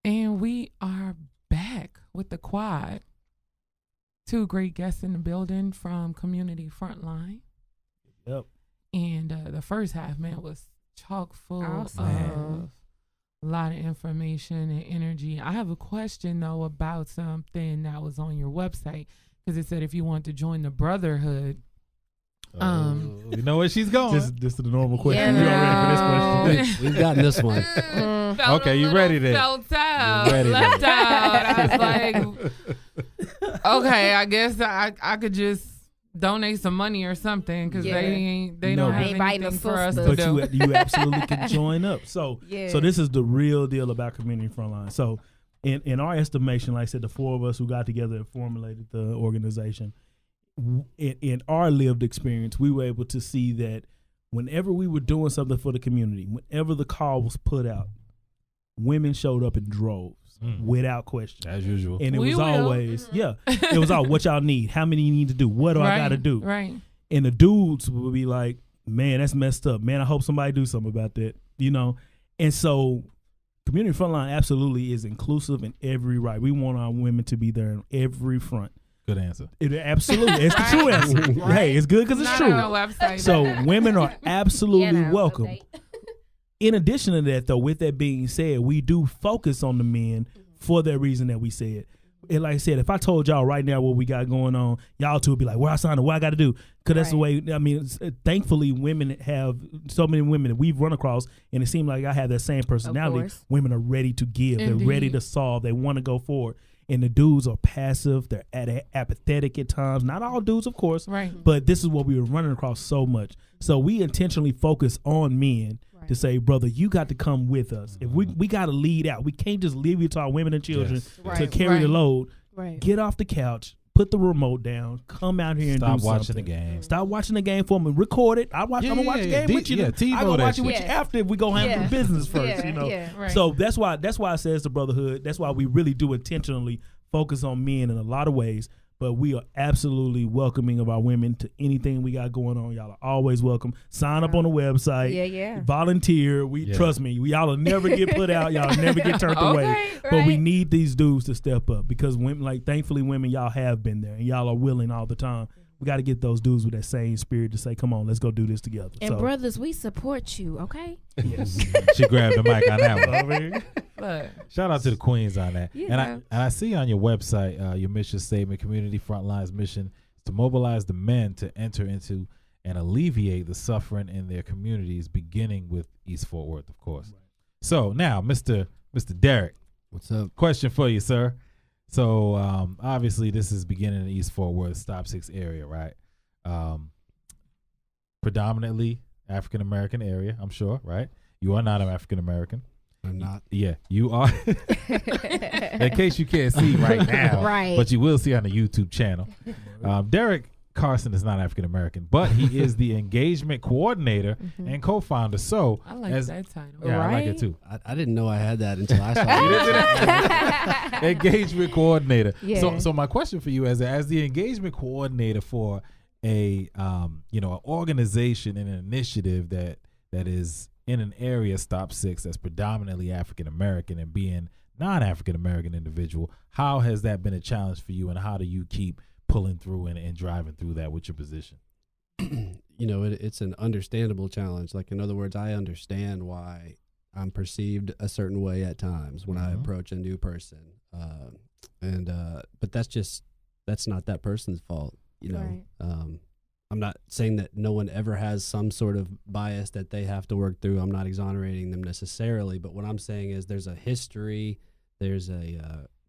And we are back with the quad. Two great guests in the building from CommUNITY Frontline. Yep. And the first half, man, was chock full Awesome. of a lot of information and energy. I have a question, though, about something that was on your website, because it said if you want to join the Brotherhood. You know where she's going. This is the normal question. Yeah. You all ready for this question? We've gotten this one. Felt Okay, a you little ready then? Felt out, You ready left then? out. I was like, okay, I guess I could just donate some money or something, because they No. don't have Ain't biting anything a for us to sister. But do. you absolutely can join up. So this is the real deal about CommUNITY Frontline. So in our estimation, like I said, the four of us who got together and formulated the organization, in our lived experience, we were able to see that whenever we were doing something for the community, whenever the call was put out, women showed up in droves without question. As usual. And it We was will. always, it was all what y'all need. How many you need to do? What do I got to do? Right. And the dudes would be like, man, that's messed up. Man, I hope somebody do something about that, you know? And so CommUNITY Frontline absolutely is inclusive in every right. We want our women to be there in every front. Good answer. It absolutely. It's the true answer. Hey, it's good because it's Not true. on the website. So women are absolutely welcome. update. In addition to that, though, with that being said, we do focus on the men for that reason that we said. And like I said, if I told y'all right now what we got going on, y'all two would be like, where I signed up, what I got to do. Because that's the way, I mean, thankfully, women have, so many women that we've run across, and it seems like I have that same personality. course. Women are ready to give. Indeed. They're ready to solve. They want to go forward. And the dudes are passive. They're apathetic at times. Not all dudes, of course. Right. But this is what we were running across so much. So we intentionally focus on men to say, brother, you got to come with us. If we got to lead out. We can't just leave you to our women and children Yes. to carry the load. Right. Get off the couch, put the remote down, come out here and Stop do watching something. the game. Stop watching the game for me. Record it. I'm gonna watch the game with you. I TiVo go that watch it with shit. you after if we go handle the business first. You know. Yeah. Right. So that's why it says the brotherhood. That's why we really do intentionally focus on men in a lot of ways. But we are absolutely welcoming of our women to anything we got going on. Y'all are always welcome. Sign up on the website. Yeah. Volunteer. Trust me. Y'all will never get put out. Y'all will never get turned away. But we need these dudes to step up because women, like thankfully women, y'all have been there and y'all are willing all the time. We got to get those dudes with that same spirit to say, come on, let's go do this together. And brothers, we support you, okay? Yes. She grabbed the mic on that one. Look. Shout out to the queens on that. Yeah. And I see on your website your mission statement, CommUNITY Frontline's mission is to mobilize the men to enter into and alleviate the suffering in their communities, beginning with East Fort Worth, of course. Right. So now, Mr. Derek, What's up? question for you, sir. So obviously this is beginning in East Fort Worth, Stop 6 area, right? Predominantly African American area, I'm sure, right? You are not an African American. I'm not. Yeah, you are. In case you can't see right now, Right. but you will see on the YouTube channel. Derek Carson is not African American, but he is the engagement coordinator and co-founder. So I like that title. Yeah, I like it too. I didn't know I had that until I saw it. Engagement coordinator. Yeah. So my question for you as the engagement coordinator for a an organization and an initiative that is in an area, Stop 6, that's predominantly African American, and being non-African American individual, how has that been a challenge for you, and how do you keep pulling through and driving through that with your position? It's an understandable challenge. Like, in other words, I understand why I'm perceived a certain way at times when I approach a new person. But that's not that person's fault. Right. I'm not saying that no one ever has some sort of bias that they have to work through. I'm not exonerating them necessarily, but what I'm saying is there's a history, there's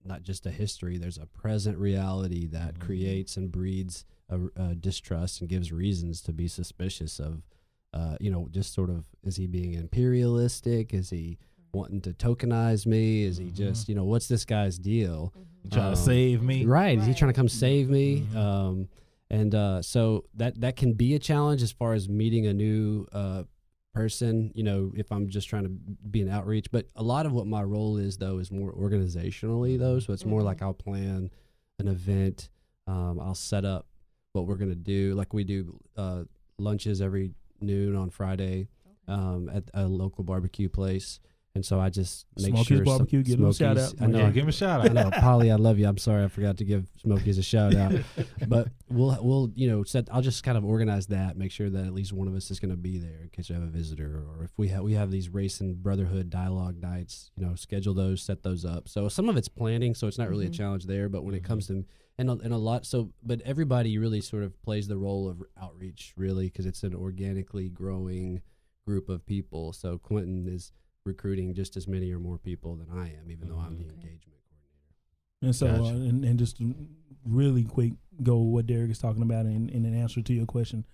not just a history, there's a present reality that creates and breeds a distrust and gives reasons to be suspicious of, just sort of, is he being imperialistic? Is he wanting to tokenize me? Is he just, what's this guy's deal? You trying to save me? Right. Is he trying to come save me? So that can be a challenge as far as meeting a new person, if I'm just trying to be an outreach. But a lot of what my role is, though, is more organizationally, though. So it's more like I'll plan an event. I'll set up what we're going to do. Like we do lunches every noon on Friday at a local barbecue place. And so I just make Smokey's sure Barbecue, give him a shout out. I know, Yeah, give him a shout I out. know, Polly, I love you. I'm sorry I forgot to give Smokey's a shout out. But we'll I'll just kind of organize that, make sure that at least one of us is going to be there in case you have a visitor, or if we have these race and brotherhood dialogue nights, schedule those, set those up. So some of it's planning, so it's not really a challenge there. But when it comes to and a lot, but everybody really sort of plays the role of outreach, really, because it's an organically growing group of people. So Quentin is recruiting just as many or more people than I am, even though I'm the engagement coordinator. And so, Gotcha. and just to really quick go with what Derek is talking about in an answer to your question.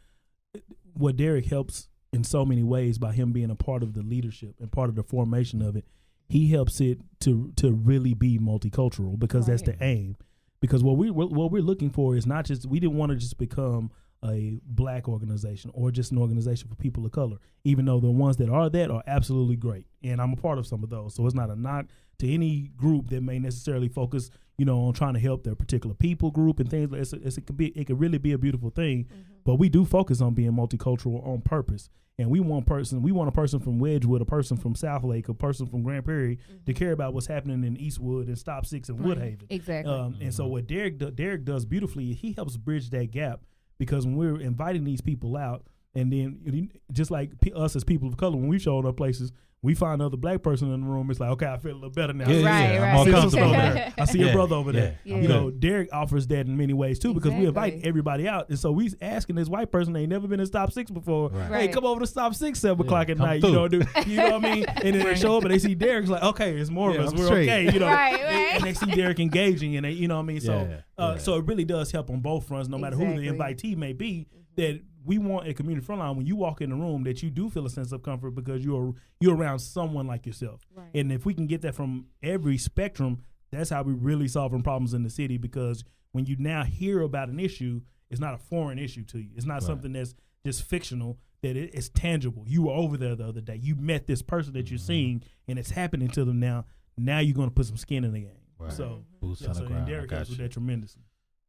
What Derek helps in so many ways by him being a part of the leadership and part of the formation of it, he helps it to really be multicultural, because that's the aim. Because what we're looking for is not just, we didn't want to just become a black organization or just an organization for people of color, even though the ones that are absolutely great. And I'm a part of some of those. So it's not a knock to any group that may necessarily focus, on trying to help their particular people group and things. It could really be a beautiful thing, but we do focus on being multicultural on purpose. And we want a person from Wedgwood, a person from Southlake, a person from Grand Prairie to care about what's happening in Eastwood and Stop 6 and Woodhaven. Exactly. And so what Derek does beautifully, he helps bridge that gap. Because when we're inviting these people out, and then just like us as people of color, when we show up places, we find another black person in the room. It's like, okay, I feel a little better now. Right. I'm more I see comfortable. over there. I see your brother over there. Yeah. Derek offers that in many ways too, because we invite everybody out. And so we asking this white person, they ain't never been in Stop 6 before. Right. Hey, come over to Stop 6, 7 o'clock at come night. through. You know what I mean? And then they show up and they see Derek's like, okay, it's more of us. I'm We're straight. okay. Right. And they see Derek engaging, and they, you know what I mean? So, Yeah. so it really does help on both fronts, no matter who the invitee may be. That we want a community frontline, when you walk in the room, that you do feel a sense of comfort because you're around someone like yourself. Right. And if we can get that from every spectrum, that's how we really solving problems in the city. Because when you now hear about an issue, it's not a foreign issue to you. It's not something that's just fictional, that it's tangible. You were over there the other day. You met this person that you're seeing, and it's happening to them now. Now you're going to put some skin in the game. Right. So, Boots on the and ground. Derek I helps got with you. that tremendously.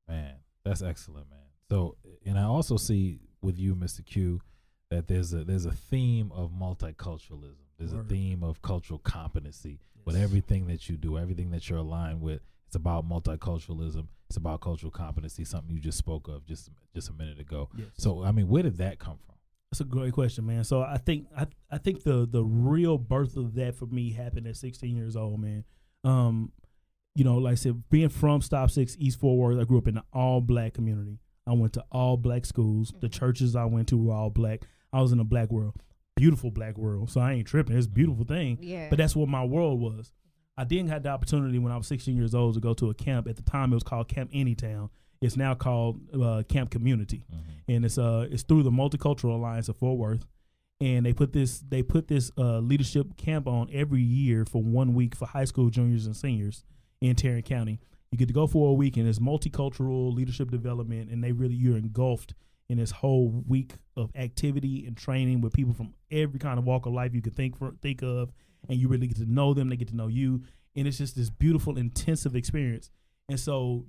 Man, that's excellent, man. So, and I also see with you, Mr. Q, that there's a theme of multiculturalism. There's a theme of cultural competency with everything that you do, everything that you're aligned with. It's about multiculturalism. It's about cultural competency, something you just spoke of just a minute ago. Yes. So, I mean, where did that come from? That's a great question, man. So I think the real birth of that for me happened at 16 years old, man. Like I said, being from Stop 6 East Fort Worth, I grew up in an all-black community. I went to all black schools. The churches I went to were all black. I was in a black world, beautiful black world. So I ain't tripping. It's a beautiful thing. Yeah. But that's what my world was. I didn't have the opportunity when I was 16 years old to go to a camp. At the time, it was called Camp Anytown. It's now called Camp Community, and it's through the Multicultural Alliance of Fort Worth. And they put this leadership camp on every year for 1 week for high school juniors and seniors in Tarrant County. You get to go for a week, and it's multicultural leadership development, and you're engulfed in this whole week of activity and training with people from every kind of walk of life you could think of, and you really get to know them, they get to know you, and it's just this beautiful, intensive experience. And so,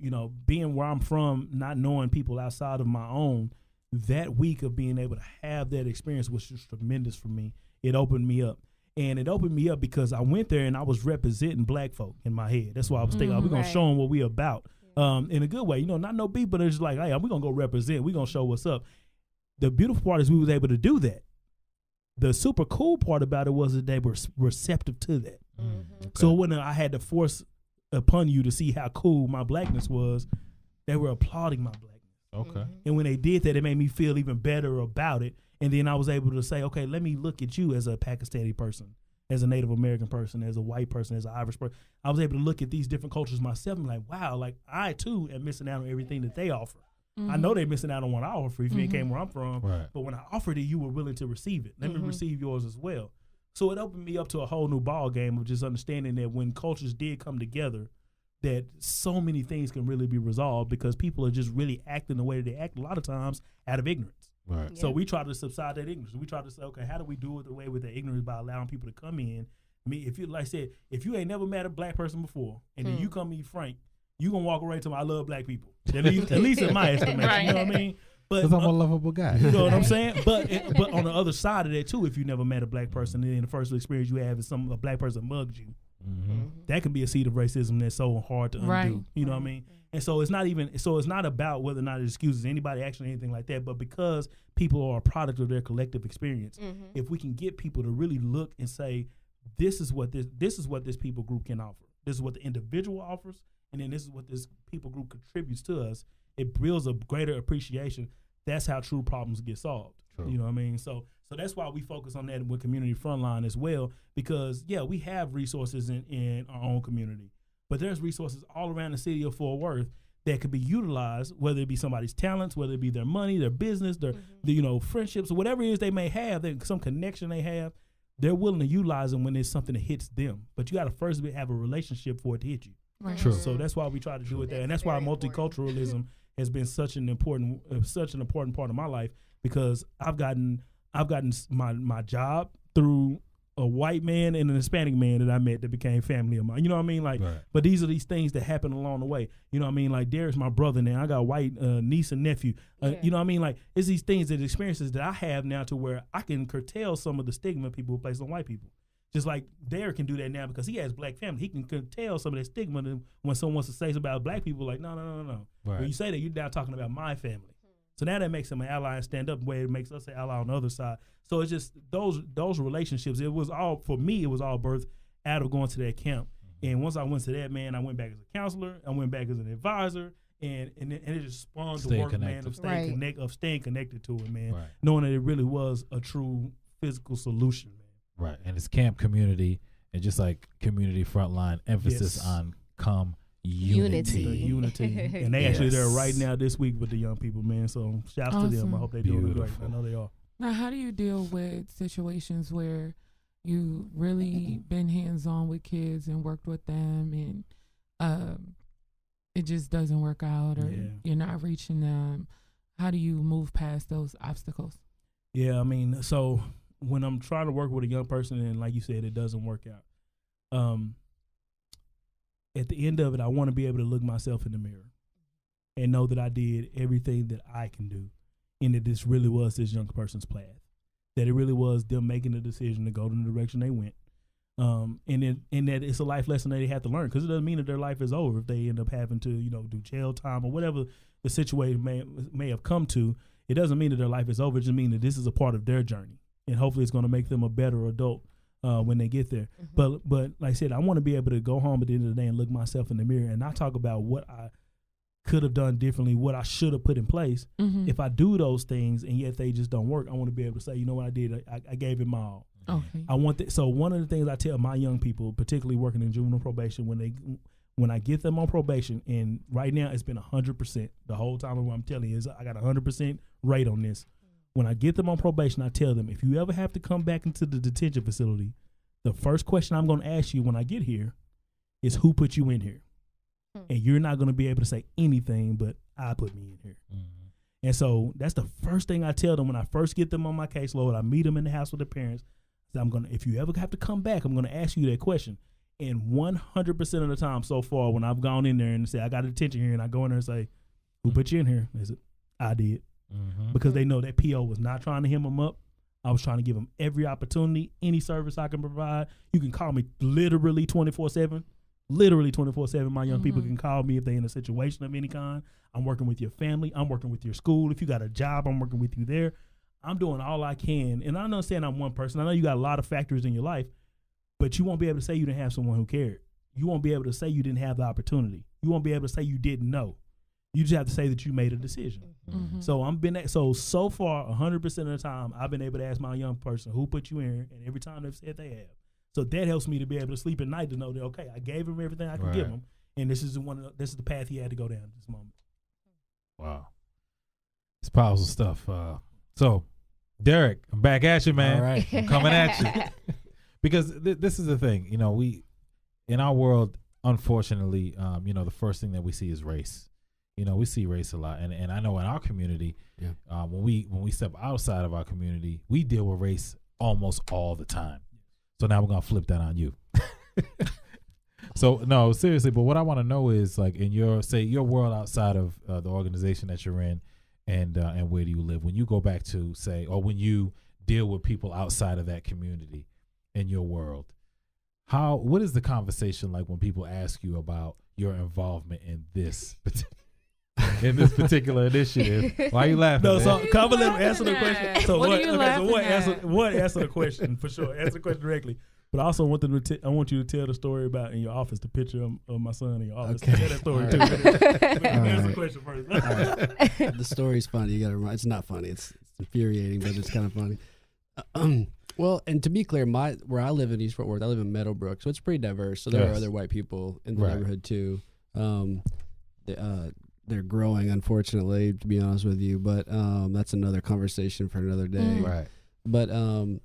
being where I'm from, not knowing people outside of my own, that week of being able to have that experience was just tremendous for me. It opened me up. And it opened me up because I went there and I was representing black folk in my head. That's why I was thinking, we're going to show them what we about in a good way. Not no beef, but it's like, hey, we're going to go represent. We're going to show what's up. The beautiful part is we was able to do that. The super cool part about it was that they were receptive to that. Okay. So when I had to force upon you to see how cool my blackness was, they were applauding my blackness. Okay. And when they did that, it made me feel even better about it. And then I was able to say, okay, let me look at you as a Pakistani person, as a Native American person, as a white person, as an Irish person. I was able to look at these different cultures myself and like, wow, like I too am missing out on everything that they offer. I know they're missing out on what I offer if you came where I'm from. Right. But when I offered it, you were willing to receive it. Let me receive yours as well. So it opened me up to a whole new ball game of just understanding that when cultures did come together, that so many things can really be resolved because people are just really acting the way they act a lot of times out of ignorance. Right. Yeah. So we try to subside that ignorance. We try to say, okay, how do we do it away with the ignorance by allowing people to come in? If you, like I said, if you ain't never met a black person before and then you come meet Frank, you gonna walk away to I love black people. At least in my estimation. Right. You know what I mean? But because I'm a lovable guy. you know what I'm saying? But on the other side of that too, if you never met a black person, and then the first experience you have is a black person mugged you, that can be a seed of racism that's so hard to undo. Right. You know what I mean? And so it's not about whether or not it excuses anybody actually anything like that, but because people are a product of their collective experience, if we can get people to really look and say, this is what this people group can offer. This is what the individual offers, and then this is what this people group contributes to us. It builds a greater appreciation. That's how true problems get solved. True. You know what I mean? So that's why we focus on that with Community Frontline as well, because we have resources in our own community, but there's resources all around the city of Fort Worth that could be utilized, whether it be somebody's talents, whether it be their money, their business, their friendships, or whatever it is they may have, some connection they have. They're willing to utilize them when there's something that hits them. But you got to first have a relationship for it to hit you. Right. True. So that's why we try to do it there, and that's why multiculturalism has been such an important part of my life, because I've gotten my job through a white man and an Hispanic man that I met that became family of mine. You know what I mean? Like, right. But these are these things that happen along the way. You know what I mean? Like, Derek's my brother now. I got a white niece and nephew. You know what I mean? Like, it's these things, that experiences that I have now to where I can curtail some of the stigma people place on white people. Just like Derek can do that now because he has black family. He can curtail some of that stigma when someone wants to say something about black people. Like, no. Right. When you say that, you're now talking about my family. So now that makes him an ally and stand up, where it makes us an ally on the other side. So it's just those relationships. It was all, for me, it was all birthed out of going to that camp. And once I went to that, man, I went back as a counselor. I went back as an advisor. And it just spawned the work, man, of staying connected to it, man. Right. Knowing that it really was a true physical solution, man. Right. And it's camp community, and just like Community Frontline, emphasis on CommUNITY. Unity. And they actually there right now this week with the young people, man. So shouts to them. I hope they're doing great. I know they are. Now, how do you deal with situations where you really been hands-on with kids and worked with them, and it just doesn't work out, or you're not reaching them? How do you move past those obstacles? Yeah, I mean, so when I'm trying to work with a young person and, like you said, it doesn't work out, at the end of it, I want to be able to look myself in the mirror and know that I did everything that I can do, and that this really was this young person's path, that it really was them making the decision to go in the direction they went, and that it's a life lesson that they have to learn, because it doesn't mean that their life is over if they end up having to, do jail time or whatever the situation may have come to. It doesn't mean that their life is over. It just means that this is a part of their journey, and hopefully it's going to make them a better adult when they get there. But like I said, I want to be able to go home at the end of the day and look myself in the mirror and not talk about what I could have done differently, what I should have put in place. If I do those things and yet they just don't work, I want to be able to say, you know what I did? I gave it my all. Okay. I want that. So one of the things I tell my young people, particularly working in juvenile probation, when I get them on probation, and right now it's been 100% the whole time. What I'm telling you is I got 100% rate on this. When I get them on probation, I tell them, if you ever have to come back into the detention facility, the first question I'm going to ask you when I get here is, who put you in here? And you're not going to be able to say anything but, I put me in here. And so that's the first thing I tell them when I first get them on my caseload. I meet them in the house with their parents. So if you ever have to come back, I'm going to ask you that question. And 100% of the time so far, when I've gone in there and say, I got a detention here, and I go in there and say, who put you in here? They said, I did. Because they know that PO was not trying to hem them up. I was trying to give them every opportunity, any service I can provide. You can call me literally 24/7. Literally 24/7. My young people can call me if they're in a situation of any kind. I'm working with your family. I'm working with your school. If you got a job, I'm working with you there. I'm doing all I can. And I understand I'm one person. I know you got a lot of factors in your life, but you won't be able to say you didn't have someone who cared. You won't be able to say you didn't have the opportunity. You won't be able to say you didn't know. You just have to say that you made a decision. So so far, 100% of the time, I've been able to ask my young person, who put you in here? And every time they've said they have. So that helps me to be able to sleep at night, to know that, okay, I gave him everything I could give him, and this is the path he had to go down at this moment. Wow, it's powerful stuff. So, Derek, I'm back at you, man. All right, I'm coming at you because this is the thing. We in our world, unfortunately, the first thing that we see is race. We see race a lot, and I know in our community, when we step outside of our community, we deal with race almost all the time. So now we're gonna flip that on you. So no, seriously. But what I want to know is, like, in your world outside of the organization that you're in, and where do you live? When you go back to, say, or when you deal with people outside of that community in your world, what is the conversation like when people ask you about your involvement in this particular initiative? Why are you laughing? No, so man? come and let him answer the question. So What are you laughing at? one answer the question for sure. Answer the question directly. But I also want them to I want you to tell the story about in your office, the picture of my son in your office. Okay. Tell that story All too. right. Answer the question first. The story's funny. You got to remind. It's not funny. It's infuriating, but it's kind of funny. Well, and to be clear, where I live in East Fort Worth, I live in Meadowbrook, so it's pretty diverse. So there are other white people in the neighborhood too. They're growing, unfortunately, to be honest with you. But that's another conversation for another day. Right. But I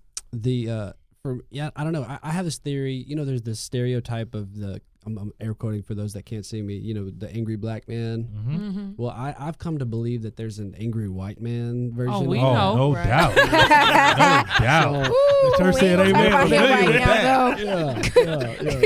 don't know. I have this theory. There's this stereotype of I'm air quoting for those that can't see me. The angry black man. Mm-hmm. Mm-hmm. Well, I've come to believe that there's an angry white man version. Oh, we Oh, know. no Right. doubt. No doubt. The church said amen. Yeah.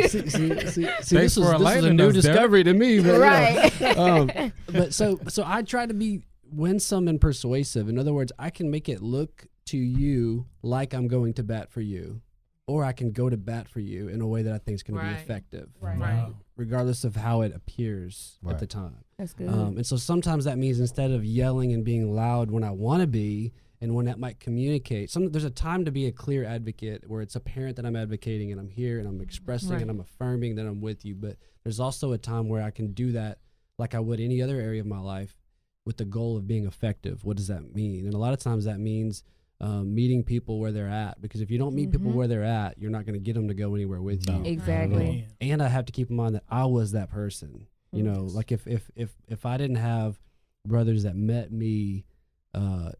See, this was a enlightening new us, Derek. discovery to me. But, Right. but so I try to be winsome and persuasive. In other words, I can make it look to you like I'm going to bat for you, or I can go to bat for you in a way that I think is going to be effective, Right. regardless of how it appears Right. at the time. That's good. And so sometimes that means instead of yelling and being loud when I want to be, and when that might communicate, there's a time to be a clear advocate where it's apparent that I'm advocating and I'm here and I'm expressing and I'm affirming that I'm with you. But there's also a time where I can do that like I would any other area of my life with the goal of being effective. What does that mean? And a lot of times that means meeting people where they're at, because if you don't meet people where they're at, you're not going to get them to go anywhere with you. Exactly. And I have to keep in mind that I was that person. Like if I didn't have brothers that met me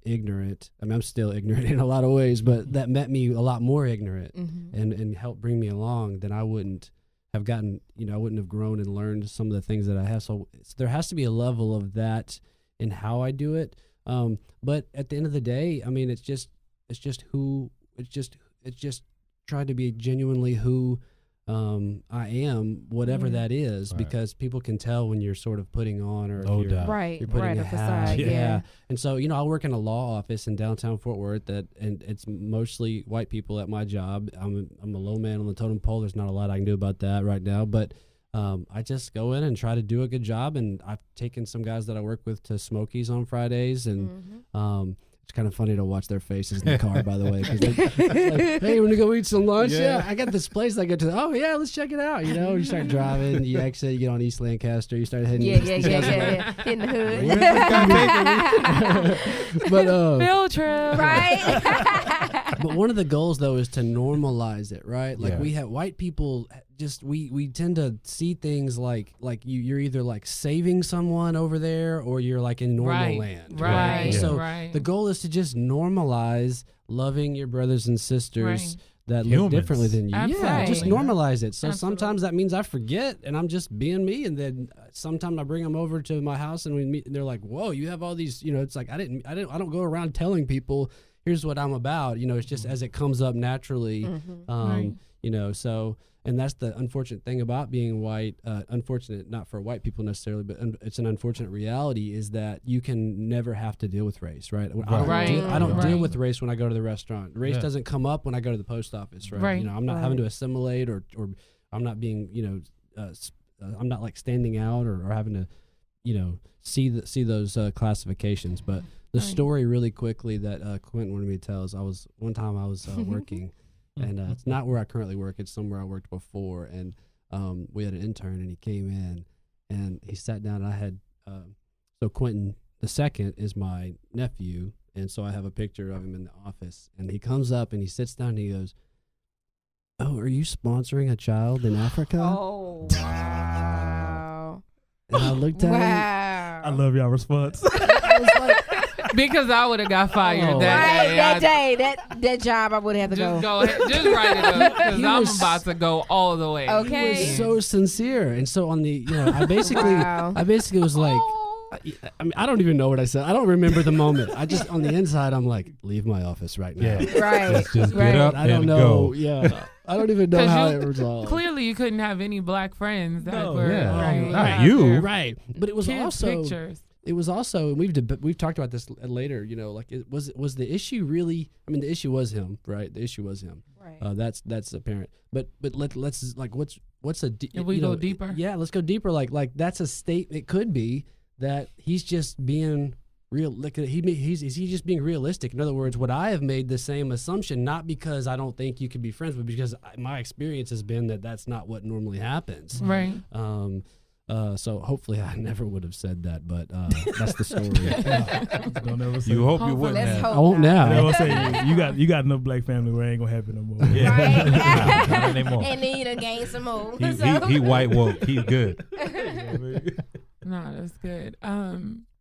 ignorant, I mean, I'm still ignorant in a lot of ways, but that met me a lot more ignorant and helped bring me along, then I wouldn't have gotten, I wouldn't have grown and learned some of the things that I have. So there has to be a level of that in how I do it. But at the end of the day, I mean, it's just trying to be genuinely who I am, whatever that is, because people can tell when you're sort of putting on, or No if you're, doubt. Right. you're putting Right. a A hat. facade. Yeah. And so, I work in a law office in downtown Fort Worth and it's mostly white people at my job. I'm a low man on the totem pole. There's not a lot I can do about that right now, but I just go in and try to do a good job. And I've taken some guys that I work with to Smokies on Fridays, and it's kind of funny to watch their faces in the car, by the way, because they're like, hey, want to go eat some lunch? Yeah, I got this place I go to. Oh, yeah, let's check it out. You start driving, you exit, you get on East Lancaster, you start heading east. Yeah. In the hood. But, Field trip. Right. but one of the goals, though, is to normalize it, right? Like, Yeah. we have white people we tend to see things like you're either like saving someone over there, or you're like in normal land. Right. And so Right. the goal is to just normalize loving your brothers and sisters that Humans. look differently than you. Absolutely. Yeah, just normalize it. So Absolutely. sometimes that means I forget and I'm just being me, and then sometimes I bring them over to my house and we meet, and they're like, "Whoa, you have all these." It's like I don't go around telling people here's what I'm about. It's just as it comes up naturally. Right. So. And that's the unfortunate thing about being white. Unfortunate, not for white people necessarily, but it's an unfortunate reality, is that you can never have to deal with race, right? I don't deal with race when I go to the restaurant. Race doesn't come up when I go to the post office, right? I'm not having to assimilate, or I'm not being, I'm not like standing out or having to, see those classifications. But the story really quickly that Quentin wanted me to tell is one time I was working. And it's not where I currently work. It's somewhere I worked before. And we had an intern, and he came in, and he sat down. And I had so Quentin the second is my nephew, and so I have a picture of him in the office. And he comes up and he sits down and he goes, "Oh, are you sponsoring a child in Africa?" Oh, wow. And I looked at him. Wow. I love y'all response. I was like, Because I would have got fired that Right, day. that job I would have to Just go. go ahead. Just write it up, because He I'm was- about to go all the way. Okay. he was so sincere. And so on the, I basically Wow. was like, I mean, I don't even know what I said. I don't remember the moment. I just, on the inside, I'm like, leave my office right now. Yeah. Right. Let's just Right. get up I don't and know. go. Yeah. I don't even know 'Cause how you- it resolved. Clearly, you couldn't have any black friends that No, were yeah. right. Not out you. there. Right. But it was Kids' also, pictures. it was also, and we've talked about this later. You know, like it was the issue really? I mean, the issue was him, right? The issue was him. Right. That's apparent. But let's like what's a if we go deeper? Yeah, let's go deeper. Like that's a state. It could be that he's just being real. Like is he just being realistic? In other words, would I have made the same assumption? Not because I don't think you can be friends, but because my experience has been that that's not what normally happens. Right. So hopefully I never would have said that, but that's the story. Don't ever say You hope you Hopefully. wouldn't Let's have. hope I won't not. now. Never say you got enough black family where it ain't gonna happen no more. Right. Not anymore. And then you done gain some more. He white woke. He's good. No, that's good.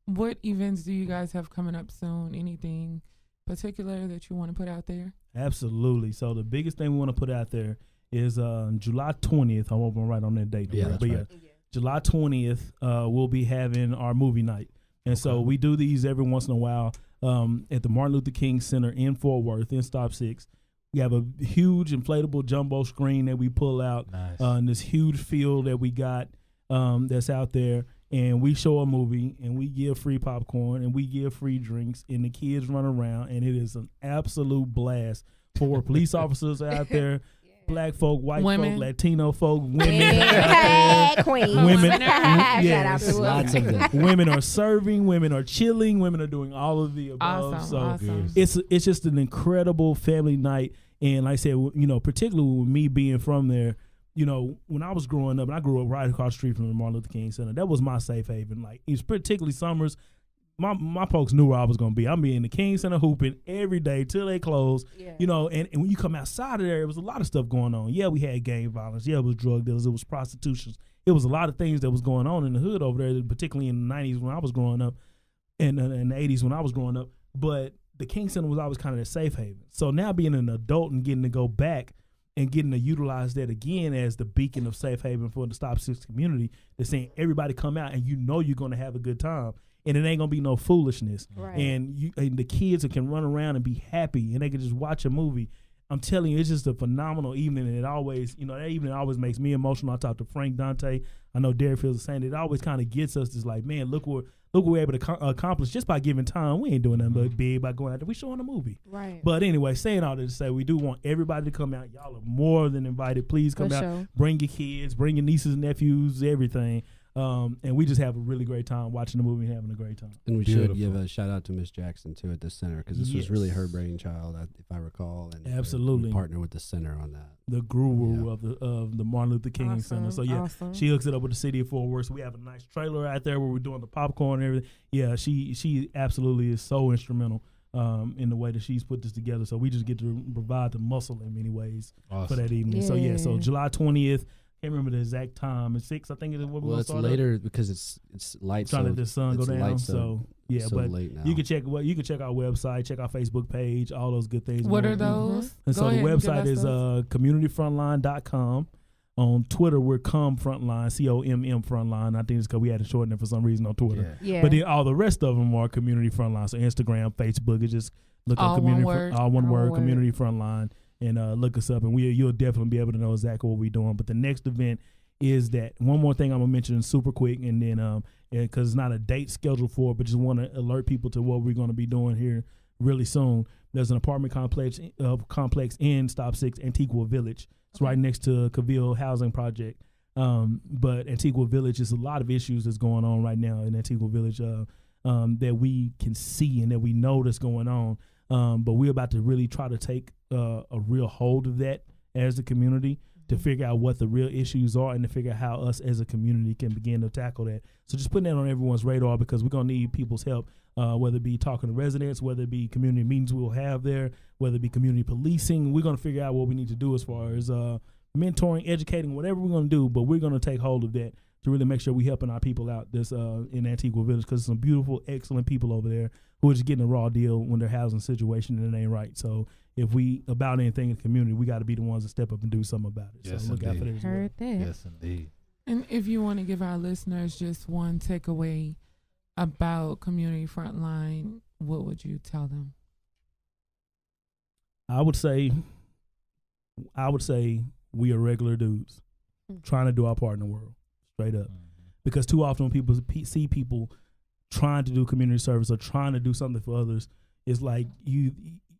What events do you guys have coming up soon? Anything particular that you want to put out there? Absolutely. So the biggest thing we want to put out there is July 20th. I won't write on that date. Yeah, that's right. July 20th, we'll be having our movie night. And so we do these every once in a while at the Martin Luther King Center in Fort Worth in Stop 6. We have a huge inflatable jumbo screen that we pull out in this huge field that we got that's out there. And we show a movie, and we give free popcorn, and we give free drinks, and the kids run around, and it is an absolute blast for police officers out there, black folk, white Women. folk, Latino folk, women. Yeah, queens. Women, Shout out to Lots women. of them. women are serving, women are chilling, women are doing all of the above. Awesome. It's just an incredible family night. And like I said, you know, particularly with me being from there, you know, when I was growing up, and I grew up right across the street from the Martin Luther King Center, that was my safe haven. Like, it's particularly summers. My folks knew where I was going to be. I'm being in the King Center hooping every day till they close. Yeah. You know, and when you come outside of there, it was a lot of stuff going on. Yeah, we had gang violence. Yeah, it was drug dealers. It was prostitution. It was a lot of things that was going on in the hood over there, particularly in the 90s when I was growing up, and in the 80s when I was growing up. But the King Center was always kind of a safe haven. So now being an adult and getting to go back and getting to utilize that again as the beacon of safe haven for the Stop 6 community, they're saying everybody come out and you know you're going to have a good time. And it ain't gonna be no foolishness, Right. and the kids can run around and be happy, and they can just watch a movie. I'm telling you, it's just a phenomenal evening, and it always, you know, that evening always makes me emotional. I talked to Frank Dante. I know Derek feels the same. It always kind of gets us just like, man, look what we're able to accomplish just by giving time. We ain't doing nothing but big by going out there. We showing a movie. Right. But anyway, saying all that to say, we do want everybody to come out. Y'all are more than invited. Please come For out. sure. Bring your kids. Bring your nieces and nephews. Everything. And we just have a really great time watching the movie and having a great time. And we Beautiful. should give a shout out to Miss Jackson too at the center, because this was really her brainchild, if I recall. And Absolutely. we partner with the center on that. The guru of the Martin Luther King Center. So yeah, Awesome. she hooks it up with the city of Fort Worth. So we have a nice trailer out there where we're doing the popcorn and everything. Yeah, she absolutely is so instrumental in the way that she's put this together. So we just get to provide the muscle in many ways for that evening. So yeah, so Yeah. July 20th. Can't remember the exact time. It's 6, I think. Is what we're Well, it's later because it's light. Trying to so let the sun go it's down. light, So yeah, so but late now. you can check our website, check our Facebook page, all those good things. What are More. those? And Go so the ahead and give website us is those. communityfrontline.com. On Twitter, we're Frontline, COMM Frontline. I think it's because we had to shorten it for some reason on Twitter. Yeah. But then all the rest of them are Community Frontline. So Instagram, Facebook, it's just look All up Community one word. all one All word, one Community Frontline, and look us up, and you'll definitely be able to know exactly what we're doing. But the next event is that one more thing I'm gonna mention super quick, and then because it's not a date scheduled for it, but just want to alert people to what we're going to be doing here really soon. There's an apartment complex in Stop 6 Antigua Village. It's right next to Cavill Housing Project. But Antigua Village is a lot of issues that's going on right now in Antigua Village that we can see and that we know that's going on. But we're about to really try to take a real hold of that as a community, to figure out what the real issues are and to figure out how us as a community can begin to tackle that. So just putting that on everyone's radar, because we're going to need people's help, whether it be talking to residents, whether it be community meetings we'll have there, whether it be community policing. We're going to figure out what we need to do as far as mentoring, educating, whatever we're going to do, but we're going to take hold of that to really make sure we're helping our people out this in Antigua Village, because some beautiful, excellent people over there who are just getting a raw deal when their housing situation and it ain't right. So if we about anything in the community, we got to be the ones to step up and do something about it. Yes, so look out for that as well. Heard that. Yes, indeed. And if you want to give our listeners just one takeaway about Community Frontline, what would you tell them? I would say we are regular dudes trying to do our part in the world, straight up. Because too often when people see people trying to do community service or trying to do something for others, it's like you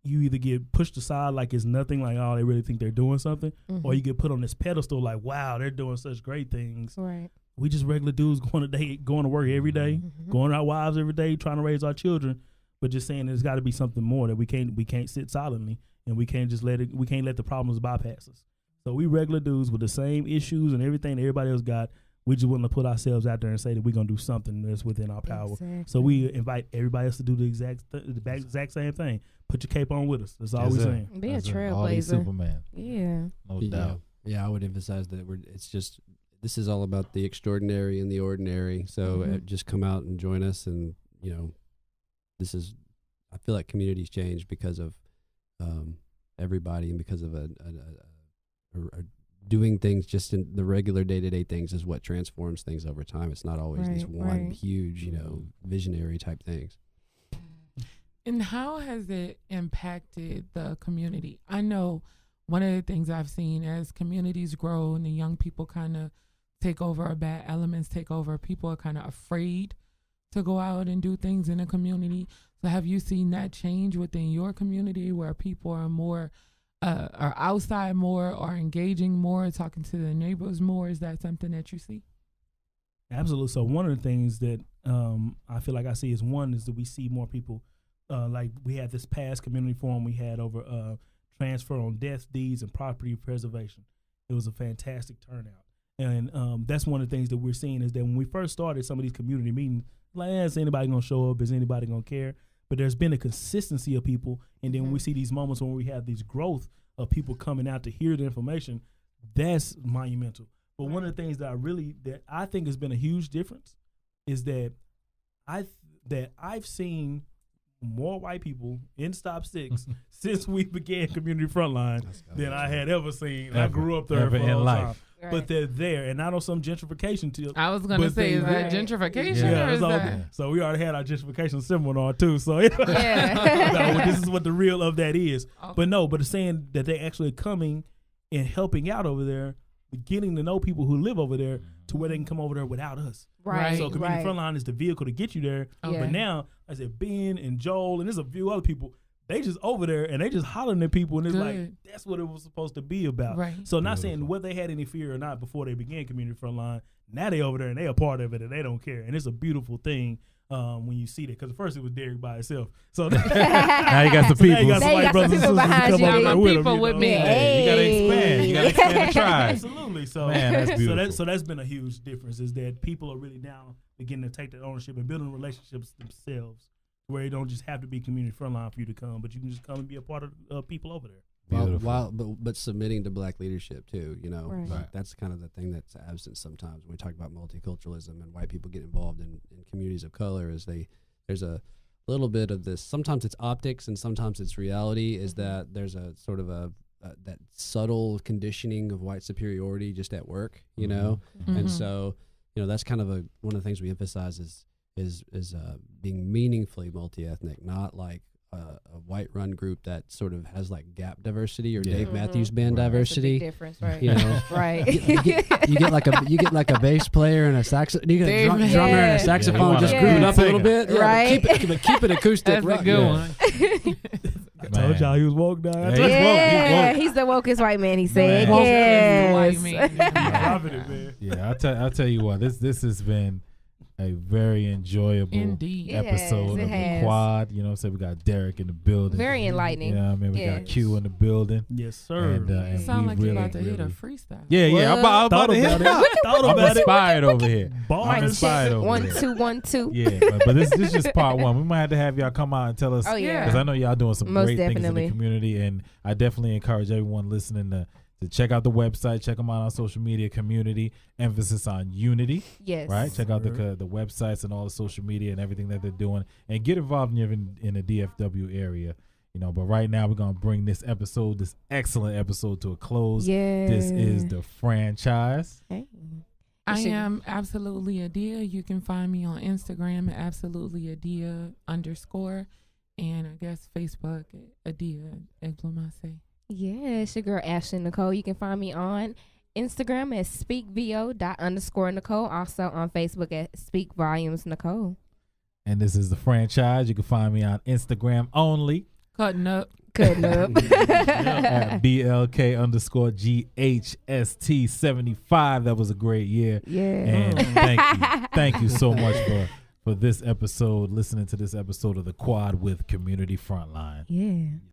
either get pushed aside like it's nothing, like, oh, they really think they're doing something, or you get put on this pedestal like, wow, they're doing such great things. Right. We just regular dudes going to work every day, going to our wives every day, trying to raise our children, but just saying there's got to be something more, that we can't sit silently, and we can't just let the problems bypass us. So we regular dudes with the same issues and everything that everybody else got. We just want to put ourselves out there and say that we're going to do something that's within our power. Exactly. So we invite everybody else to do the exact same thing. Put your cape on with us. That's all we're saying. Be a All these trailblazer. Superman. Yeah. No doubt. Yeah, I would emphasize that this is all about the extraordinary and the ordinary. So just come out and join us. And, I feel like community's changed because of everybody, and because of a doing things just in the regular day-to-day things is what transforms things over time. It's not always these one huge, visionary type things. And how has it impacted the community? I know one of the things I've seen as communities grow and the young people kind of take over, or bad elements take over, people are kind of afraid to go out and do things in a community. So have you seen that change within your community, where people are more are outside more, or engaging more, talking to their neighbors more? Is that something that you see? Absolutely. So one of the things that I feel like I see is that we see more people, like we had this past community forum we had over transfer on death, deeds, and property preservation. It was a fantastic turnout. And that's one of the things that we're seeing, is that when we first started some of these community meetings, like, is anybody going to show up? Is anybody going to care? But there's been a consistency of people. And then when we see these moments when we have these growth of people coming out to hear the information, that's monumental. But one of the things that I think has been a huge difference is that I've seen more white people in Stop 6 since we began Community Frontline than I had ever seen. I grew up there for a long time. Right. But they're there, and I know some gentrification too. I was going to say, is that gentrification? Yeah, or is that? So we already had our gentrification seminar too. So no, this is what the real of that is. Okay. But it's saying that they actually coming and helping out over there, getting to know people who live over there, to where they can come over there without us. Right. So Community Frontline is the vehicle to get you there. Yeah. But now, I said, Ben and Joel, and there's a few other people, they just over there and they just hollering at people, and it's like, that's what it was supposed to be about. Right. So not saying whether they had any fear or not before they began Community Frontline. Now they over there and they a part of it, and they don't care. And it's a beautiful thing when you see that, because at first it was Derek by itself. So now you got some people. Now you got some white brothers and sisters to come over there with people them, with me. Hey. You gotta expand. You gotta expand the tribe. Absolutely. So man, that's beautiful. So that's been a huge difference, is that people are really now beginning to take that ownership and building relationships themselves, where it don't just have to be Community Frontline for you to come, but you can just come and be a part of people over there. But submitting to black leadership too, Right. Like that's kind of the thing that's absent sometimes when we talk about multiculturalism and white people get involved in communities of color. Is there's a little bit of this. Sometimes it's optics and sometimes it's reality. Is that there's a sort of that subtle conditioning of white superiority just at work, and so that's kind of one of the things we emphasize is being meaningfully multi-ethnic, not like a white-run group that sort of has like Gap diversity or Dave Matthews Band diversity. That's a big difference, right? Right. You get like a bass player and a saxophone. You get a drummer and a saxophone just grooving up a little bit, right? Keep it acoustic. That's a good one. I told y'all he was woke down. He's the wokest white man. He said, White man. I'll tell you what. This has been a very enjoyable episode of the quad. So we got Derek in the building. Very enlightening. Yeah, we got Q in the building. Yes, sir. And sound like really, you're about to hit a freestyle. Yeah. I'm about to hit it. I'm inspired over here. I'm inspired over here. 1, 2, 1, 2. Yeah, but this is just part one. We might have to have y'all come out and tell us. Oh yeah. Because I know y'all doing some Most great things in definitely. the community, and I definitely encourage everyone listening to check out the website, check them out on social media, community, emphasis on unity. Yes. Right? Check out the websites and all the social media and everything that they're doing, and get involved in the DFW area. But right now we're going to bring this excellent episode to a close. Yeah. This is the franchise. Hey. I am Absolutely Adia. You can find me on Instagram at absolutelyadia_, and I guess Facebook at Adia Egblomase. Yeah, it's your girl Ashley Nicole. You can find me on Instagram at speakvo._Nicole. Also on Facebook at Speak Volumes Nicole. And this is The Franchise. You can find me on Instagram only. Cutting up. At BLK_GHST75. That was a great year. Yeah. And thank you so much for this episode, listening to this episode of The Quad with Community Frontline. Yeah.